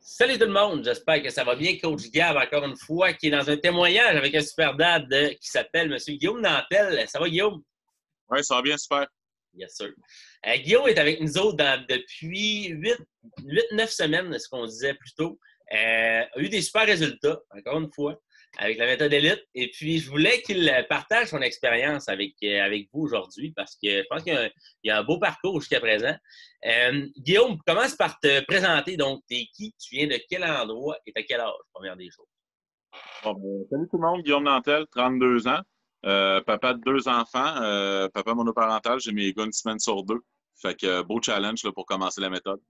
Salut tout le monde, j'espère que ça va bien. Coach Gab, encore une fois, qui est dans un témoignage avec un super dad qui s'appelle M. Guillaume Nantel. Ça va, Guillaume? Oui, ça va bien, super. Yes, sir. Guillaume est avec nous autres depuis 8-9 semaines, ce qu'on disait plus tôt. A eu des super résultats, encore une fois, avec la méthode élite. Et puis, je voulais qu'il partage son expérience avec vous aujourd'hui parce que je pense qu'il y a un beau parcours jusqu'à présent. Guillaume, commence par te présenter. Donc, t'es qui? Tu viens de quel endroit et à quel âge, première des choses? Bon, salut tout le monde, Guillaume Nantel, 32 ans, papa de 2 enfants, papa monoparental, j'ai mes gars une semaine sur deux. Fait que beau challenge là, pour commencer la méthode.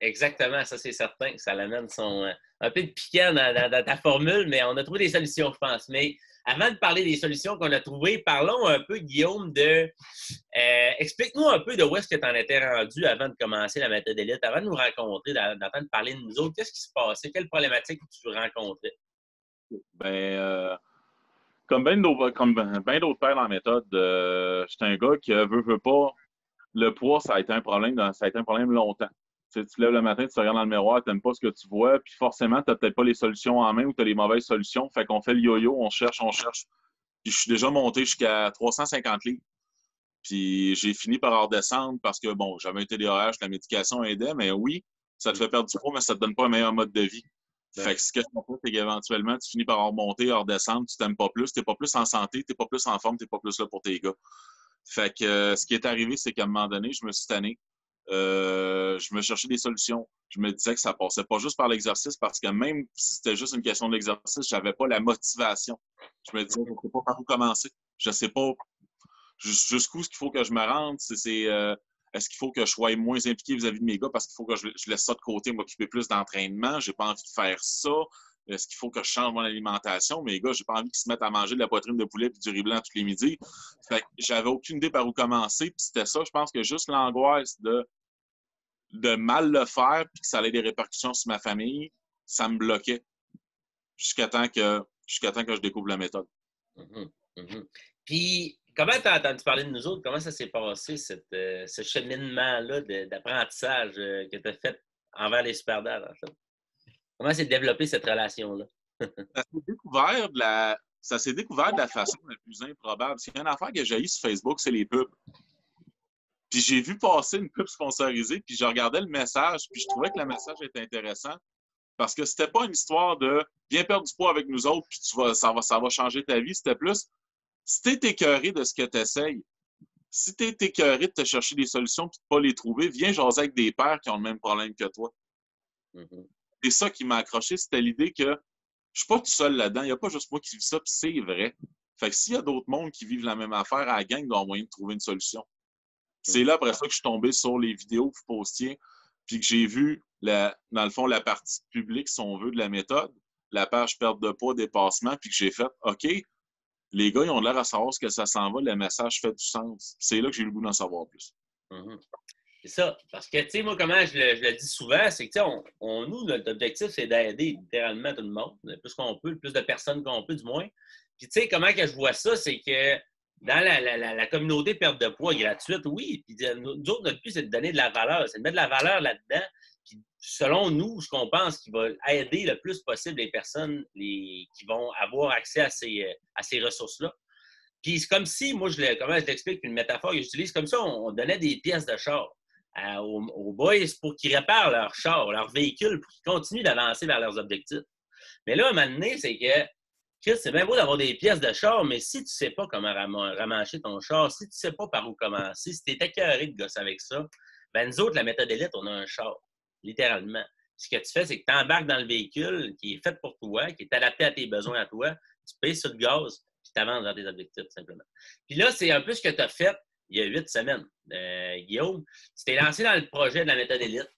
Exactement, ça c'est certain. Ça l'amène un peu de piquant dans ta formule, mais on a trouvé des solutions, je pense. Mais avant de parler des solutions qu'on a trouvées, parlons un peu, Guillaume, explique-nous un peu de où est-ce que tu en étais rendu avant de commencer la méthode élite, avant de nous rencontrer, d'entendre parler de nous autres. Qu'est-ce qui se passait? Quelles problématiques tu rencontrais? Comme bien d'autres pères dans la méthode, j'étais un gars qui veut pas. Le poids, ça a été un problème, ça a été un problème longtemps. Tu te lèves le matin, tu te regardes dans le miroir, tu n'aimes pas ce que tu vois, puis forcément, tu n'as peut-être pas les solutions en main ou tu as les mauvaises solutions. Fait qu'on fait le yo-yo, on cherche, on cherche. Puis je suis déjà monté jusqu'à 350 livres. Puis j'ai fini par redescendre parce que, bon, j'avais un TDAH, la médication aidait, mais oui, ça te fait perdre du poids, mais ça te donne pas un meilleur mode de vie. Fait que ce que je comprends, c'est qu'éventuellement, tu finis par remonter, redescendre, tu t'aimes pas plus, t'es pas plus en santé, t'es pas plus en forme, t'es pas plus là pour tes gars. Fait que ce qui est arrivé, c'est qu'à un moment donné, je me suis tanné. Je me cherchais des solutions. Je me disais que ça passait pas juste par l'exercice parce que même si c'était juste une question de l'exercice, j'avais pas la motivation. Je me disais, je sais pas par où commencer. Je sais pas jusqu'où est-ce qu'il faut que je me rende. Est-ce qu'il faut que je sois moins impliqué vis-à-vis de mes gars parce qu'il faut que je laisse ça de côté, m'occuper plus d'entraînement. J'ai pas envie de faire ça. Est-ce qu'il faut que je change mon alimentation? Mes gars, j'ai pas envie qu'ils se mettent à manger de la poitrine de poulet et du riz blanc tous les midis. Fait que j'avais aucune idée par où commencer. Puis c'était ça, je pense que juste l'angoisse de mal le faire puis que ça allait des répercussions sur ma famille, ça me bloquait jusqu'à temps que je découvre la méthode. Mm-hmm. Mm-hmm. Puis, comment tu as entendu parler de nous autres? Comment ça s'est passé, ce cheminement-là d'apprentissage que tu as fait envers les superdads, en fait? Comment s'est développée cette relation-là? Ça s'est découvert de la façon la plus improbable. S'il y a une affaire que j'ai eue sur Facebook, c'est les pubs. Puis j'ai vu passer une pub sponsorisée, puis je regardais le message, puis je trouvais que le message était intéressant parce que c'était pas une histoire de viens perdre du poids avec nous autres, puis ça va changer ta vie. C'était plus si t'es écœuré de ce que tu essayes, si t'es écœuré de te chercher des solutions puis de pas les trouver, viens jaser avec des pères qui ont le même problème que toi. Mm-hmm. C'est ça qui m'a accroché, c'était l'idée que je suis pas tout seul là-dedans. Il n'y a pas juste moi qui vis ça, puis c'est vrai. Fait que s'il y a d'autres mondes qui vivent la même affaire, à la gang, il doit y avoir moyen de trouver une solution. C'est là, après ça, que je suis tombé sur les vidéos que vous postiez, puis que j'ai vu, dans le fond, la partie publique, si on veut, de la méthode, la page perte de poids, dépassement, puis que j'ai fait, OK, les gars, ils ont l'air à savoir ce que ça s'en va, le message fait du sens. C'est là que j'ai eu le goût d'en savoir plus. Mm-hmm. C'est ça. Parce que, tu sais, moi, comment je le dis souvent, c'est que, tu sais, nous, notre objectif, c'est d'aider littéralement tout le monde, le plus qu'on peut, le plus de personnes qu'on peut, du moins. Puis, tu sais, comment que je vois ça, c'est que dans la communauté perte de poids gratuite, oui, puis nous autres, notre but, c'est de donner de la valeur, c'est de mettre de la valeur là-dedans. Puis, selon nous, ce qu'on pense qui va aider le plus possible les personnes qui vont avoir accès à ces ressources-là. Puis, c'est comme si, moi, comment je l'explique, une métaphore que j'utilise, comme ça, on donnait des pièces de char aux boys pour qu'ils réparent leur char, leur véhicule, pour qu'ils continuent d'avancer vers leurs objectifs. Mais là, à un moment donné, c'est que, Chris, c'est bien beau d'avoir des pièces de char, mais si tu ne sais pas comment ramancher ton char, si tu ne sais pas par où commencer, si tu es écœuré de gosser avec ça, ben nous autres, la méthode élite, on a un char, littéralement. Ce que tu fais, c'est que tu embarques dans le véhicule qui est fait pour toi, qui est adapté à tes besoins à toi, tu payes sur le gaz, puis tu avances dans tes objectifs, tout simplement. Puis là, c'est un peu ce que tu as fait il y a 8 semaines. Guillaume, tu t'es lancé dans le projet de la méthode élite.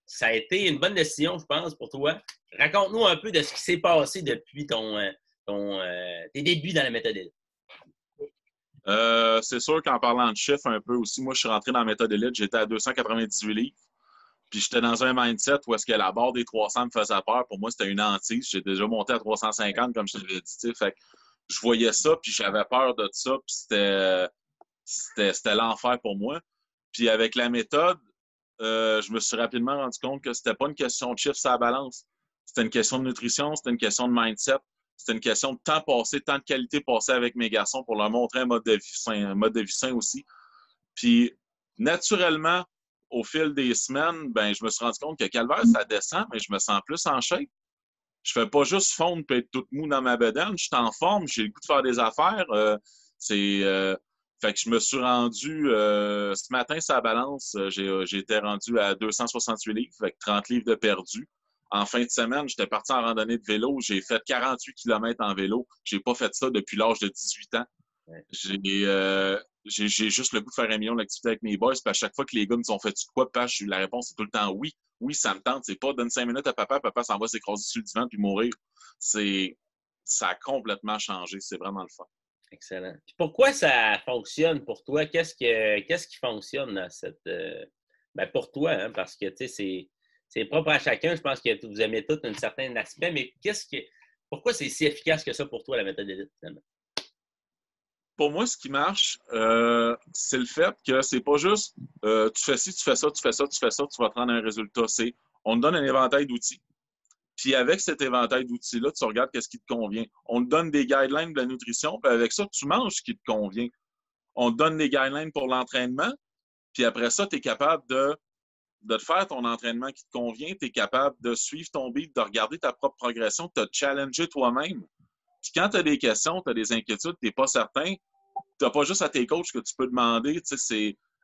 Ça a été une bonne décision, je pense, pour toi. Raconte-nous un peu de ce qui s'est passé depuis tes débuts dans la méthode élite. C'est sûr qu'en parlant de chiffres un peu aussi, moi, je suis rentré dans la méthode élite, j'étais à 298 livres. Puis j'étais dans un mindset où est-ce que la barre des 300 me faisait peur. Pour moi, c'était une hantise. J'ai déjà monté à 350, comme je t'avais dit. Fait que je voyais ça, puis j'avais peur de ça, puis c'était l'enfer pour moi. Puis avec la méthode, je me suis rapidement rendu compte que c'était pas une question de chiffre sur la balance. C'était une question de nutrition, c'était une question de mindset, c'était une question de temps passé, temps de qualité passé avec mes garçons pour leur montrer un mode de vie sain aussi. Puis, naturellement, au fil des semaines, ben, je me suis rendu compte que Calvaire, ça descend, mais je me sens plus en shape. Je fais pas juste fondre et être tout mou dans ma bedaine. Je suis en forme, j'ai le goût de faire des affaires. Fait que je me suis rendu ce matin, sur la balance, j'ai été rendu à 268 livres, avec 30 livres de perdu. En fin de semaine, j'étais parti en randonnée de vélo. J'ai fait 48 km en vélo. J'ai pas fait ça depuis l'âge de 18 ans. Ouais. J'ai juste le goût de faire 1 million d'activités avec mes boys. Puis à chaque fois que les gars me ont fait « quoi, Pach? » La réponse est tout le temps oui. Oui, ça me tente. C'est pas donne 5 minutes à papa s'en va s'écraser sur le divan puis mourir. Ça a complètement changé. C'est vraiment le fun. Excellent. Puis pourquoi ça fonctionne pour toi? Qu'est-ce qui fonctionne dans cette. Pour toi, hein? Parce que c'est propre à chacun. Je pense que vous aimez tout un certain aspect, mais pourquoi c'est si efficace que ça pour toi, la méthode d'élite, finalement? Pour moi, ce qui marche, c'est le fait que c'est pas juste tu fais ci, tu fais ça, tu fais ça, tu fais ça, tu vas te rendre un résultat. On te donne un éventail d'outils. Puis avec cet éventail d'outils-là, tu regardes qu'est-ce qui te convient. On te donne des guidelines de la nutrition, puis avec ça, tu manges ce qui te convient. On te donne des guidelines pour l'entraînement, puis après ça, tu es capable de te faire ton entraînement qui te convient, tu es capable de suivre ton beat, de regarder ta propre progression, de te challenger toi-même. Puis quand tu as des questions, tu as des inquiétudes, tu n'es pas certain, tu n'as pas juste à tes coachs que tu peux demander.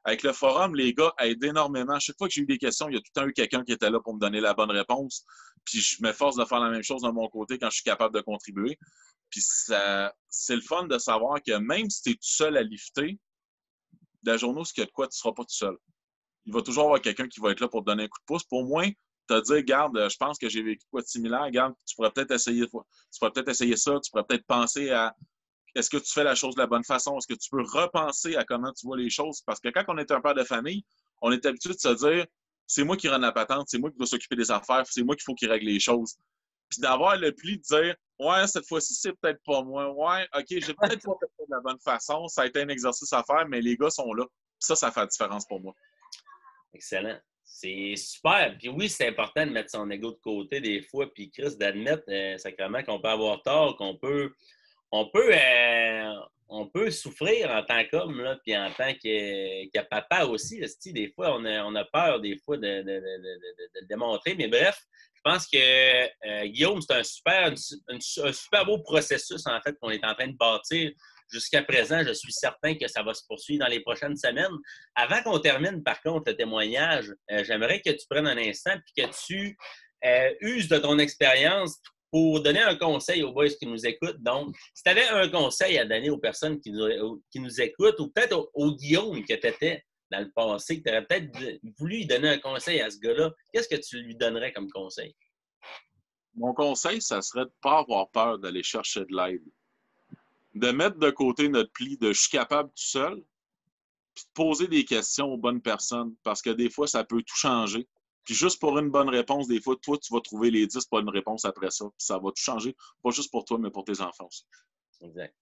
Avec le forum, les gars aident énormément. À chaque fois que j'ai eu des questions, il y a tout le temps eu quelqu'un qui était là pour me donner la bonne réponse. Puis je m'efforce de faire la même chose de mon côté quand je suis capable de contribuer. Puis c'est le fun de savoir que même si tu es tout seul à lifter, la journée où il y a de quoi, tu ne seras pas tout seul. Il va toujours y avoir quelqu'un qui va être là pour te donner un coup de pouce. Pour moi, te dire, garde, je pense que j'ai vécu quoi de similaire, garde, tu pourrais peut-être essayer ça, tu pourrais peut-être penser à est-ce que tu fais la chose de la bonne façon? Est-ce que tu peux repenser à comment tu vois les choses? Parce que quand on est un père de famille, on est habitué de se dire c'est moi qui rends la patente, c'est moi qui dois s'occuper des affaires, c'est moi qu'il faut qu'il règle les choses. Puis d'avoir le pli de dire ouais, cette fois-ci, c'est peut-être pas moi. Ouais, OK, j'ai peut-être pas fait ça de la bonne façon. Ça a été un exercice à faire, mais les gars sont là. Puis ça fait la différence pour moi. Excellent. C'est super. Puis oui, c'est important de mettre son ego de côté des fois, puis Chris, d'admettre sacrément qu'on peut avoir tort, on peut souffrir en tant qu'homme, là, puis en tant que papa aussi. Des fois, on a peur des fois de le démontrer. Mais bref, je pense que Guillaume, c'est un super beau processus, en fait, qu'on est en train de bâtir. Jusqu'à présent, je suis certain que ça va se poursuivre dans les prochaines semaines. Avant qu'on termine, par contre, le témoignage, j'aimerais que tu prennes un instant et que tu uses de ton expérience pour donner un conseil aux boys qui nous écoutent. Donc, si tu avais un conseil à donner aux personnes qui nous écoutent, ou peut-être au Guillaume que tu étais dans le passé, que tu aurais peut-être voulu lui donner un conseil à ce gars-là, qu'est-ce que tu lui donnerais comme conseil? Mon conseil, ça serait de ne pas avoir peur d'aller chercher de l'aide. De mettre de côté notre pli de « je suis capable tout seul », puis de poser des questions aux bonnes personnes, parce que des fois, ça peut tout changer. Puis juste pour une bonne réponse, des fois, toi, tu vas trouver les 10 bonnes réponses après ça. Puis ça va tout changer, pas juste pour toi, mais pour tes enfants aussi. Exact.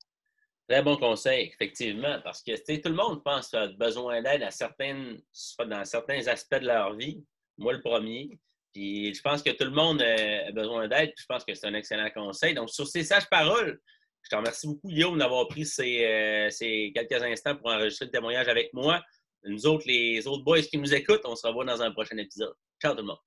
Très bon conseil, effectivement, parce que tout le monde pense avoir besoin d'aide dans certains aspects de leur vie. Moi, le premier. Puis je pense que tout le monde a besoin d'aide. Je pense que c'est un excellent conseil. Donc, sur ces sages paroles, je te remercie beaucoup, Guillaume, d'avoir pris ces quelques instants pour enregistrer le témoignage avec moi. Nous autres, les autres boys qui nous écoutent, on se revoit dans un prochain épisode. Ciao tout le monde.